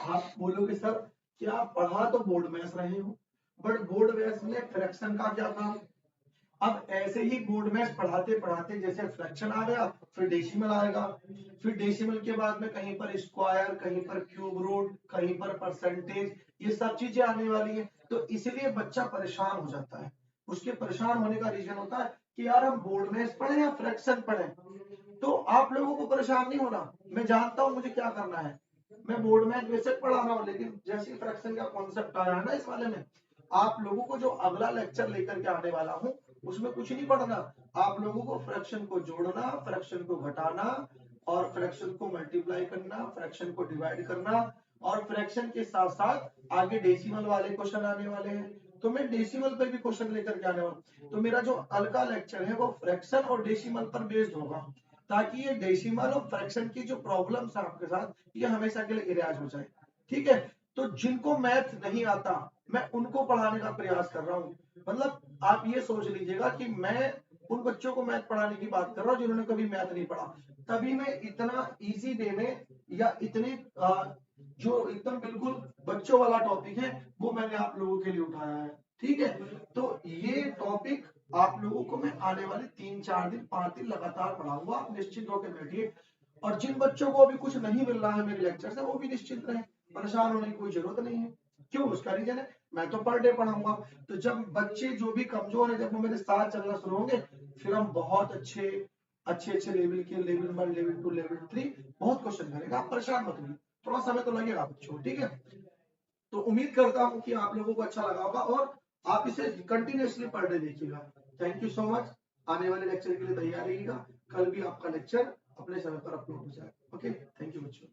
आप बोलोगे सर क्या पढ़ा तो बोर्ड मैथ्स रहे हो, बट बोर्ड मैथ्स में फ्रैक्शन का क्या काम। अब ऐसे ही बोर्ड मैथ्स पढ़ाते पढ़ाते जैसे फ्रैक्शन आ गया फिर डेसिमल आएगा, फिर डेसिमल के बाद में कहीं पर स्क्वायर, कहीं पर क्यूब रूट, कहीं पर परसेंटेज, ये सब चीजें आने वाली है। तो इसलिए बच्चा परेशान हो जाता है। उसके परेशान होने का रीजन होता है कि यार हम बोर्ड मैथ्स पढ़े या फ्रैक्शन पढ़े। तो आप लोगों को परेशान नहीं होना, मैं जानता हूं मुझे क्या करना है। मैं बोर्ड मैथ वैसे पढ़ा रहा हूँ, लेकिन जैसे फ्रैक्शन का कॉन्सेप्ट आया है ना इस वाले में, आप लोगों को जो अगला लेक्चर लेकर के आने वाला हूँ उसमें कुछ नहीं पढ़ना। आप लोगों को फ्रैक्शन को जोड़ना, फ्रैक्शन को घटाना और फ्रैक्शन को मल्टीप्लाई करना, फ्रैक्शन को डिवाइड करना, और फ्रैक्शन के साथ साथ आगे डेसिमल वाले क्वेश्चन आने वाले हैं। तो मैं डेसिमल पर भी क्वेश्चन लेकर के आने वाला। तो मेरा जो अगला लेक्चर है वो फ्रैक्शन और डेसिमल पर बेस्ड होगा, ताकि ये डेसिमल और फ्रैक्शन की जो प्रॉब्लम्स है आपके साथ ये हमेशा के लिए इलाज हो जाए। ठीक है, तो जिनको मैथ नहीं आता मैं उनको पढ़ाने का प्रयास कर रहा हूँ। मतलब आप ये सोच लीजिएगा कि मैं उन बच्चों को मैथ पढ़ाने की बात कर रहा हूँ जिन्होंने कभी मैथ नहीं पढ़ा, तभी मैं इतना इजी वे में या इतने जो एकदम बिल्कुल बच्चों वाला टॉपिक है वो मैंने आप लोगों के लिए उठाया है। ठीक है, तो ये टॉपिक आप लोगों को मैं आने वाले 3-4 दिन 5 दिन लगातार पढ़ाऊंगा, आप निश्चित होकर बैठिए। और जिन बच्चों को अभी कुछ नहीं मिल रहा है मेरे लेक्चर से वो भी निश्चिंत रहे, परेशान होने की कोई जरूरत नहीं है। क्यों, उसका रीजन है मैं तो पर डे पढ़ाऊंगा। तो जब बच्चे जो भी कमजोर है जब वो मेरे साथ चलना शुरू होंगे फिर हम बहुत अच्छे अच्छे लेवल के लेवल 1 लेवल 2 लेवल 3 बहुत क्वेश्चन करेंगे। आप परेशान मत होइए, थोड़ा समय तो लगेगा बच्चों। ठीक है, तो उम्मीद करता हूँ कि आप लोगों को अच्छा लगा होगा और आप इसे कंटिन्यूअसली पर डे देखिएगा। Thank you so much. आने वाले लेक्चर के लिए तैयार रहिएगा। कल भी आपका लेक्चर अपने समय पर अपलोड हो जाएगा। ओके, थैंक यू बच्चों।